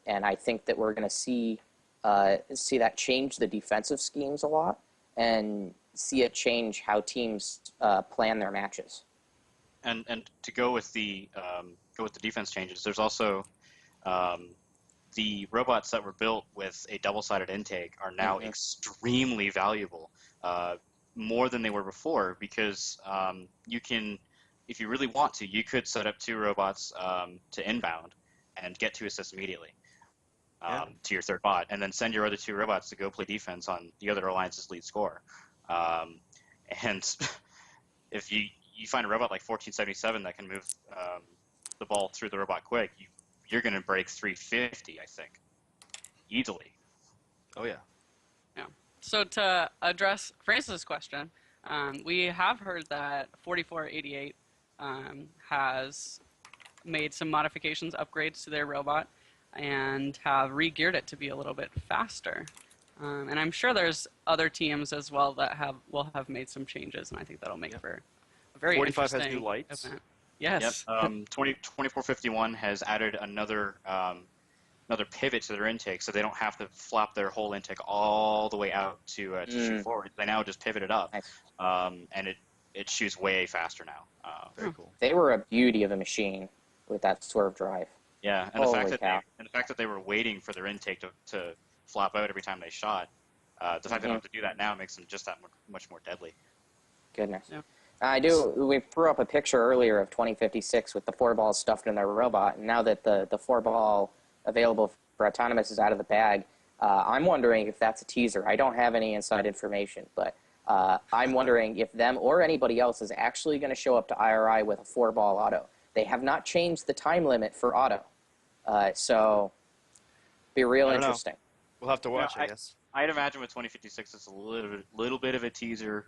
And I think that we're going to see that change the defensive schemes a lot, and see it change how teams plan their matches. And to go with the defense changes, there's also the robots that were built with a double-sided intake are now extremely valuable, more than they were before, because you can, if you really want to, you could set up 2 robots to inbound and get 2 assists immediately to your third bot, and then send your other 2 robots to go play defense on the other alliance's lead score. And if you find a robot like 1477 that can move the ball through the robot quick, you're going to break 350, I think, easily. Oh yeah. Yeah. So to address Francis' question, we have heard that 4488 has made some modifications, upgrades to their robot, and have re-geared it to be a little bit faster. And I'm sure there's other teams as well that will have made some changes, and I think that'll make for a very 45 interesting has new lights. event. Yes. Yep. 2451 has added another pivot to their intake, so they don't have to flop their whole intake all the way out to shoot forward. They now just pivot it up, Nice. and it shoots way faster now. Very cool. They were a beauty of a machine with that swerve drive. Yeah, and the Holy fact cow. that they were waiting for their intake to flop out every time they shot, the fact they don't have to do that now makes them just that much more deadly. Goodness. Yeah. We threw up a picture earlier of 2056 with the 4 balls stuffed in their robot, and now that the 4 ball available for autonomous is out of the bag, I'm wondering if that's a teaser. I don't have any inside information, but I'm wondering if them or anybody else is actually going to show up to IRI with a 4 ball auto. They have not changed the time limit for auto, so be real interesting. We'll have to watch, I guess. I'd imagine with 2056 it's a little bit of a teaser,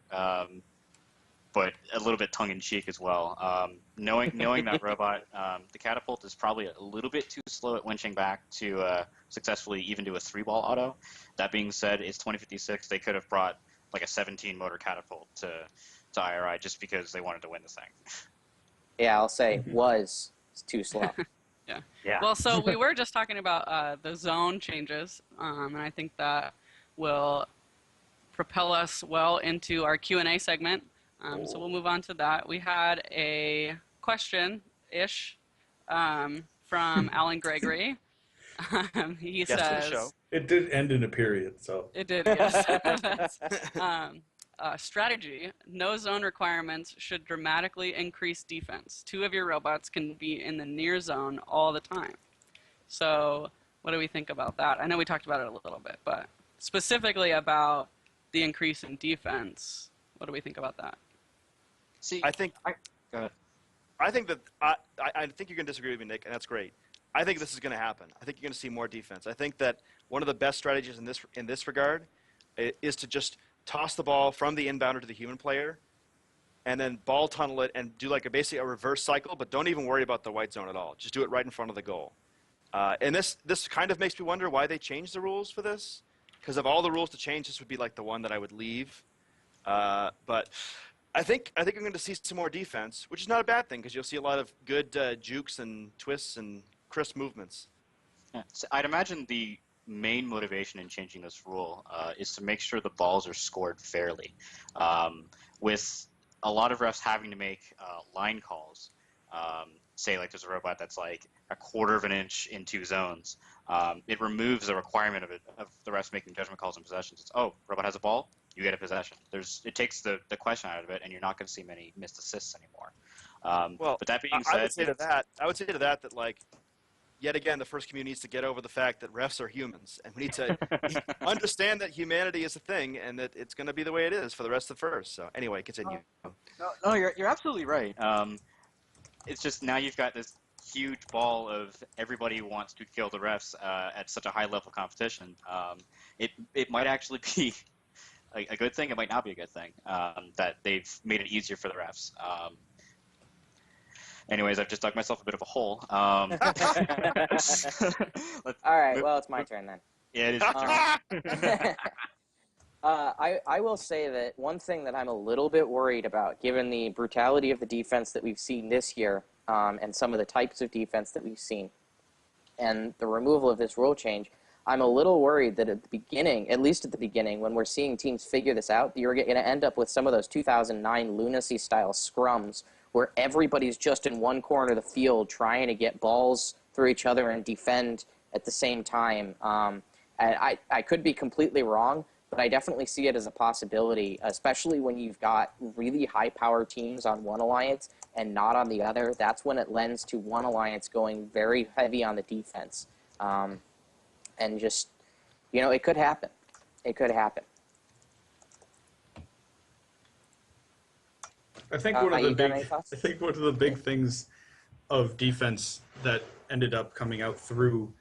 but a little bit tongue-in-cheek as well. Knowing that robot, the catapult is probably a little bit too slow at winching back to successfully even do a 3-ball auto. That being said, it's 2056. They could have brought like a 17-motor catapult to IRI just because they wanted to win this thing. Yeah, I'll say was too slow. Yeah. Well, so we were just talking about the zone changes, and I think that will propel us well into our Q&A segment. So we'll move on to that. We had a question-ish from Alan Gregory. He Guest of the says, show. It did end in a period, so. It did, yes. Strategy. No zone requirements should dramatically increase defense. 2 of your robots can be in the near zone all the time. So what do we think about that? I know we talked about it a little bit, but specifically about the increase in defense, what do we think about that? See, I think go ahead. I think that I think you can disagree with me, Nick, and that's great. I think this is going to happen. I think you're going to see more defense. I think that one of the best strategies in this regard is to just toss the ball from the inbounder to the human player, and then ball tunnel it and do like basically a reverse cycle, but don't even worry about the white zone at all. Just do it right in front of the goal. And this kind of makes me wonder why they changed the rules for this, because of all the rules to change, this would be like the one that I would leave. But I think I'm going to see some more defense, which is not a bad thing because you'll see a lot of good jukes and twists and crisp movements. Yeah. So I'd imagine the main motivation in changing this rule is to make sure the balls are scored fairly. With a lot of refs having to make line calls, say like there's a robot that's like a quarter of an inch in 2 zones, it removes the requirement of the refs making judgment calls and possessions. It's, oh, robot has a ball, you get a possession. It takes the question out of it, and you're not going to see many missed assists anymore. Well, but that being I said, would say to that like yet again, the first community needs to get over the fact that refs are humans, and we need to understand that humanity is a thing, and that it's going to be the way it is for the rest of the first. So anyway, continue. No, you're absolutely right. It's just now you've got this huge ball of everybody who wants to kill the refs at such a high level competition. It might actually be a good thing. It might not be a good thing that they've made it easier for the refs. Anyways, I've just dug myself a bit of a hole. All right, well, it's my turn then. Yeah, it is your turn. I will say that one thing that I'm a little bit worried about, given the brutality of the defense that we've seen this year, and some of the types of defense that we've seen, and the removal of this rule change, I'm a little worried that at the beginning, at least at the beginning, when we're seeing teams figure this out, you're going to end up with some of those 2009 lunacy-style scrums where everybody's just in one corner of the field trying to get balls through each other and defend at the same time. And I could be completely wrong, but I definitely see it as a possibility, especially when you've got really high-powered teams on one alliance and not on the other. That's when it lends to one alliance going very heavy on the defense. And just, it could happen. It could happen. I think one of the big things of defense that ended up coming out through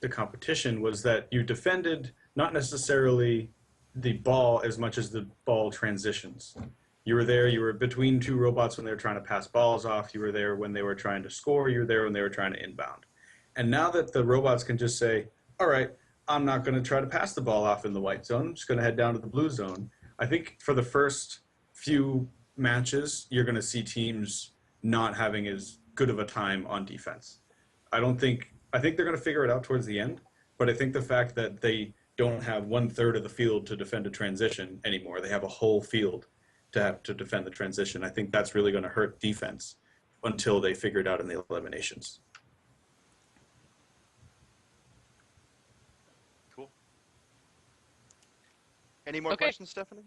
the competition was that you defended not necessarily the ball as much as the ball transitions. You were there, you were between two robots when they were trying to pass balls off, you were there when they were trying to score, you were there when they were trying to inbound. And now that the robots can just say, all right, I'm not going to try to pass the ball off in the white zone, I'm just going to head down to the blue zone. I think for the first few matches, you're going to see teams not having as good of a time on defense. I think they're going to figure it out towards the end, but I think the fact that they don't have 1/3 of the field to defend a transition anymore, they have a whole field to have to defend the transition. I think that's really going to hurt defense until they figure it out in the eliminations. Cool. Any more questions, Stephanie?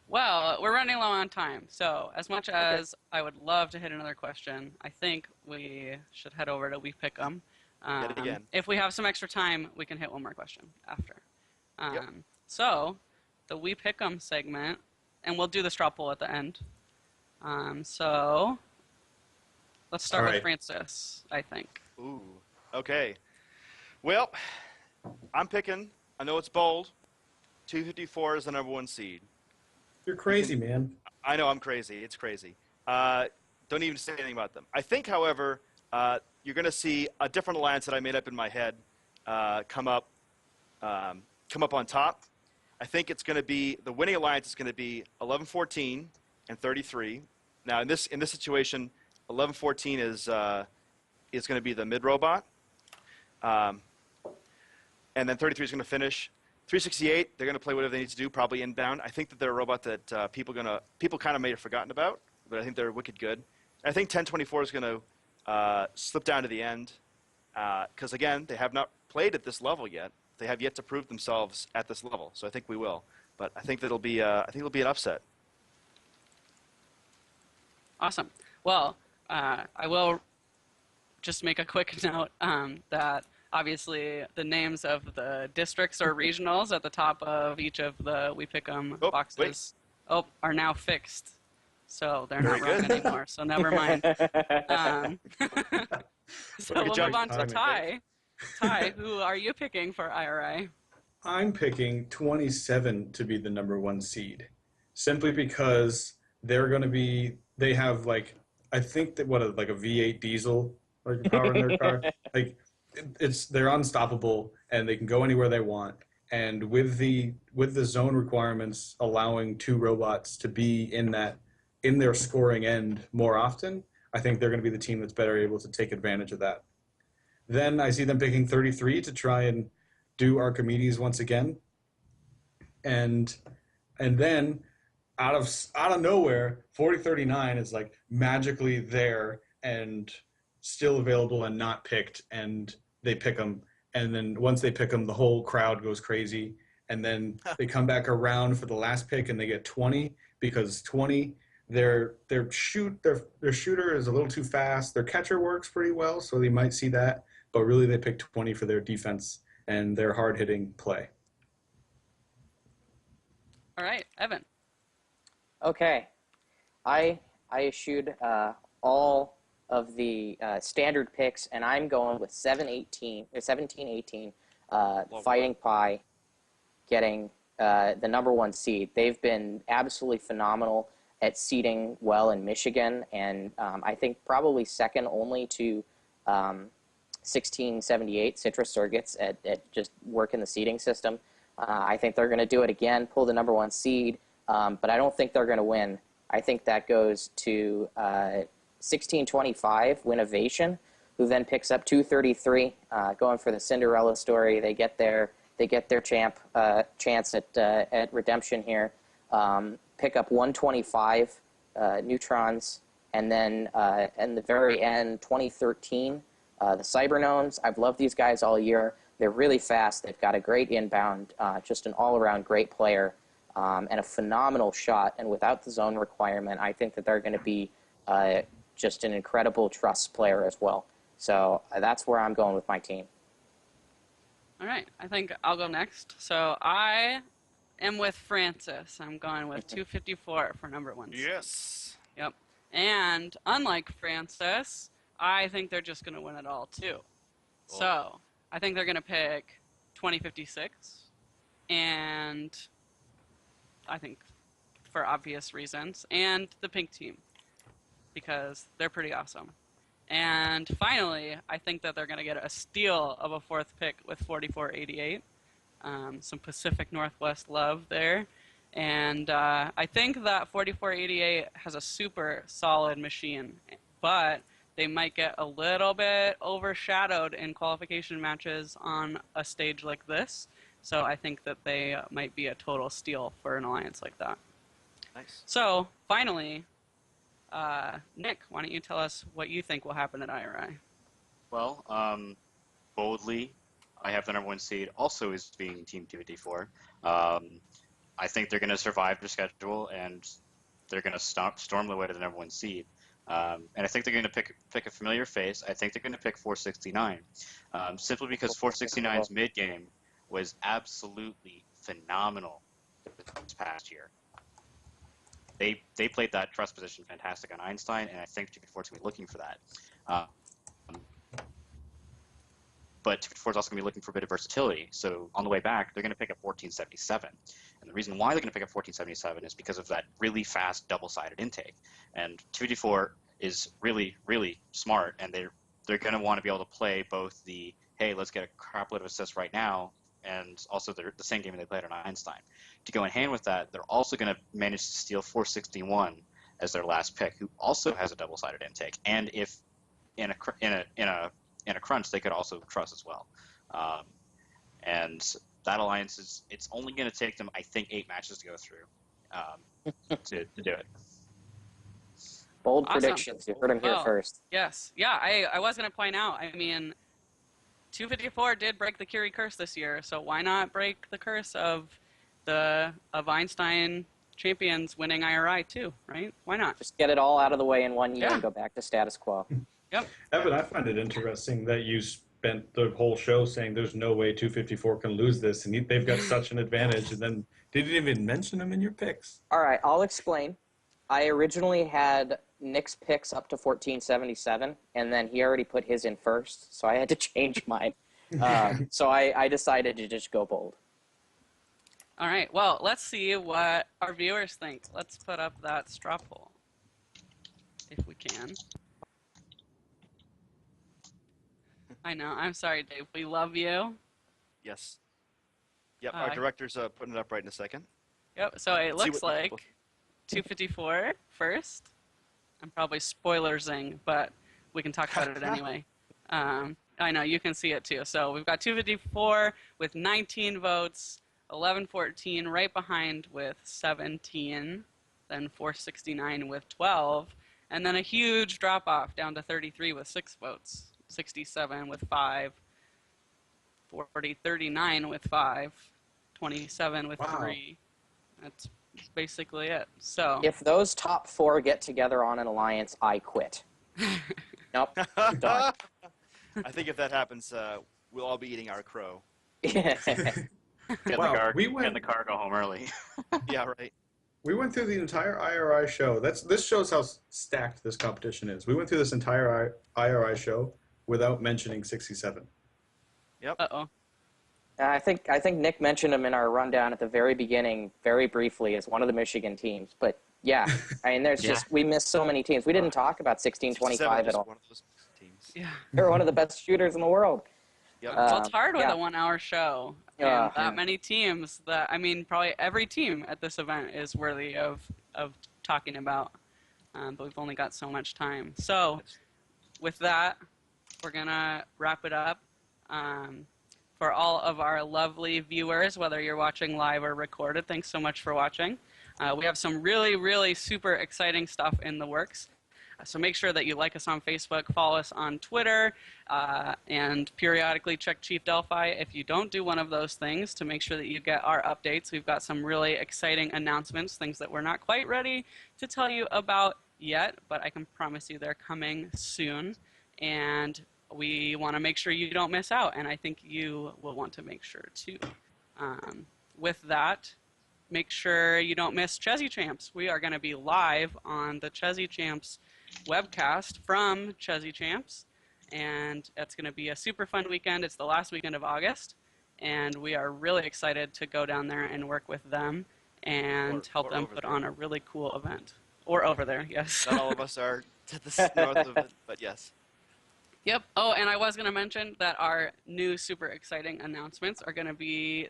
Well, we're running low on time, so as much as I would love to hit another question, I think we should head over to We Pick 'em. Get it again. If we have some extra time, we can hit one more question after. Yep. So, the We Pick 'em segment, and we'll do the straw poll at the end. So, let's start with Francis, I think. Ooh, okay. Well, I'm picking, I know it's bold, 254 is the #1 seed. You're crazy, man. I know I'm crazy. It's crazy. Don't even say anything about them. I think, however, you're going to see a different alliance that I made up in my head come up on top. I think it's going to be the winning alliance is going to be 11-14 and 33. Now, in this situation, 11-14 is going to be the mid robot, and then 33 is going to finish. 368, they're going to play whatever they need to do, probably inbound. I think that they're a robot that people kind of may have forgotten about, but I think they're wicked good. And I think 1024 is going to slip down to the end because, again, they have not played at this level yet. They have yet to prove themselves at this level, so I think we will. But I think that'll be an upset. Awesome. Well, I will just make a quick note that obviously the names of the districts or regionals at the top of each of the We Pick 'em boxes are now fixed. So they're not wrong anymore, so never mind. So we'll move on to Ty. Ty, who are you picking for IRI? I'm picking 27 to be the #1 seed, simply because they're going to be. They have I think that a V8 diesel power in their car. They're unstoppable and they can go anywhere they want. And with the zone requirements allowing two robots to be in their scoring end more often, I think they're going to be the team that's better able to take advantage of that. Then I see them picking 33 to try and do Archimedes once again. And then out of nowhere, 4039 is magically there and still available and not picked, and they pick them. And then once they pick them, the whole crowd goes crazy. And then they come back around for the last pick and they get 20 because 20 Their shooter is a little too fast. Their catcher works pretty well, so they might see that. But really, they picked 20 for their defense and their hard hitting play. All right, Evan. Okay, I issued all of the standard picks, and I'm going with 17-18, Fighting Pie getting the number 1 seed. They've been absolutely phenomenal at seeding well in Michigan, and I think probably second only to 1678 Citrus Circuits at just working the seeding system. I think they're going to do it again, pull the number 1 seed, but I don't think they're going to win. I think that goes to 1625 Winnovation, who then picks up 233, going for the Cinderella story. They get their chance at redemption here. Pick up 125 Neutrons, and then in the very end, 2013, the Cybernones. I've loved these guys all year. They're really fast. They've got a great inbound, just an all-around great player, and a phenomenal shot. And without the zone requirement, I think that they're going to be just an incredible trust player as well. So that's where I'm going with my team. All right, I think I'll go next. So I am with Francis. I'm going with 254 for number 1. Yes. Yep. And unlike Francis, I think they're just going to win it all, too. Oh. So I think they're going to pick 2056. And I think for obvious reasons. And the pink team, because they're pretty awesome. And finally, I think that they're going to get a steal of a 4th pick with 4488. Some Pacific Northwest love there. And I think that 4488 has a super solid machine, but they might get a little bit overshadowed in qualification matches on a stage like this. So I think that they might be a total steal for an alliance like that. Nice. So finally, Nick, why don't you tell us what you think will happen at IRI? Well, boldly, I have the number 1 seed also as being Team 254. I think they're going to survive their schedule, and they're going to storm the way to the number 1 seed. And I think they're going to pick a familiar face. I think they're going to pick 469, simply because 469's mid-game was absolutely phenomenal this past year. They played that trust position fantastic on Einstein, and I think 254 is going to be looking for that. But 254 is also going to be looking for a bit of versatility. So on the way back, they're going to pick up 1477. And the reason why they're going to pick up 1477 is because of that really fast double-sided intake. And 254 is really, really smart, and they're going to want to be able to play both the, hey, let's get a crap load of assists right now, and also the same game they played on Einstein. To go in hand with that, they're also going to manage to steal 461 as their last pick, who also has a double-sided intake. And if in a crunch, they could also trust as well. And that alliance it's only going to take them, I think, 8 matches to go through to do it. Bold Awesome. predictions. You heard them here first. Yes. Yeah, I was going to point out, I mean, 254 did break the Curie curse this year, so why not break the curse of Einstein champions winning IRI too, right? Why not? Just get it all out of the way in one year and go back to status quo. Yep. Evan, I find it interesting that you spent the whole show saying there's no way 254 can lose this, and they've got such an advantage, and then didn't even mention them in your picks. All right, I'll explain. I originally had Nick's picks up to 1477, and then he already put his in first, so I had to change mine. So I decided to just go bold. All right. Well, let's see what our viewers think. Let's put up that straw poll, if we can. I know. I'm sorry, Dave. We love you. Yes. Yep, our director's putting it up right in a second. Yep. So it looks like 254 first. I'm probably spoilersing, but we can talk about it anyway. I know you can see it too. So we've got 254 with 19 votes, 1114 right behind with 17, then 469 with 12, and then a huge drop off down to 33 with 6 votes, 67 with 5, 39 with 5, 27 with 3. That's That's basically it. So If those top 4 get together on an alliance, I quit. Nope. Done. I think if that happens, we'll all be eating our crow. Get in Wow, get in the car, go home early. Yeah, right. we went through the entire IRI show. This shows how stacked this competition is. We went through this entire IRI show without mentioning 67. Yep. uh-oh. I think Nick mentioned him in our rundown at the very beginning, very briefly, as one of the Michigan teams. But yeah, I mean, there's just we missed so many teams. We didn't talk about 1625 at all. One of those teams. Yeah. They're one of the best shooters in the world. Yep. Well, it's hard with yeah. a 1-hour show. And Yeah. that many teams that, I mean, probably every team at this event is worthy of talking about. But we've only got so much time. So with that, we're going to wrap it up. For all of our lovely viewers, whether you're watching live or recorded, thanks so much for watching. We have some really, really super exciting stuff in the works. So make sure that you like us on Facebook, follow us on Twitter, and periodically check Chief Delphi if you don't do one of those things to make sure that you get our updates. We've got some really exciting announcements, things that we're not quite ready to tell you about yet, but I can promise you they're coming soon. And we want to make sure you don't miss out, and I think you will want to make sure too. With that, make sure you don't miss Chessy Champs. We are going to be live on the Chessy Champs webcast from Chessy Champs, and it's going to be a super fun weekend. It's the last weekend of August, and we are really excited to go down there and work with them and help them put on a really cool event. Or over there, yes. Not all of us are to the north of it, but yes. Yep. Oh, and I was going to mention that our new super exciting announcements are going to be,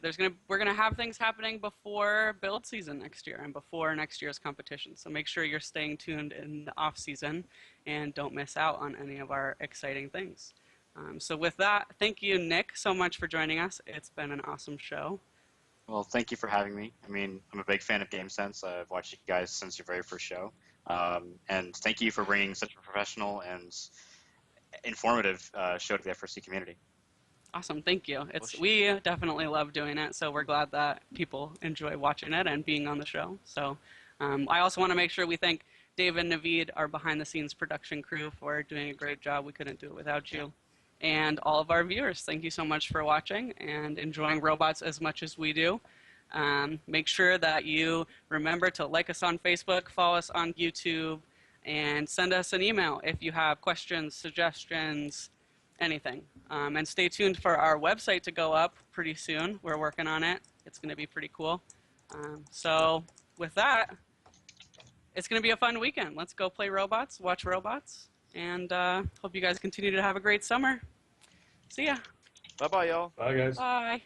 we're going to have things happening before build season next year and before next year's competition. So make sure you're staying tuned in the off season and don't miss out on any of our exciting things. So with that, thank you, Nick, so much for joining us. It's been an awesome show. Well, thank you for having me. I mean, I'm a big fan of GameSense. I've watched you guys since your very first show. And thank you for bringing such a professional and informative show to the FRC community. Awesome, thank you. We definitely love doing it, so we're glad that people enjoy watching it and being on the show. So I also want to make sure we thank Dave and Naveed, our behind-the-scenes production crew, for doing a great job. We couldn't do it without you. And all of our viewers, thank you so much for watching and enjoying robots as much as we do. Make sure that you remember to like us on Facebook, follow us on YouTube, and send us an email if you have questions, suggestions, anything. And stay tuned for our website to go up pretty soon. We're working on it. It's going to be pretty cool. So with that, it's going to be a fun weekend. Let's go play robots, watch robots, and hope you guys continue to have a great summer. See ya. Bye-bye, y'all. Bye, guys. Bye.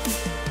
Bye.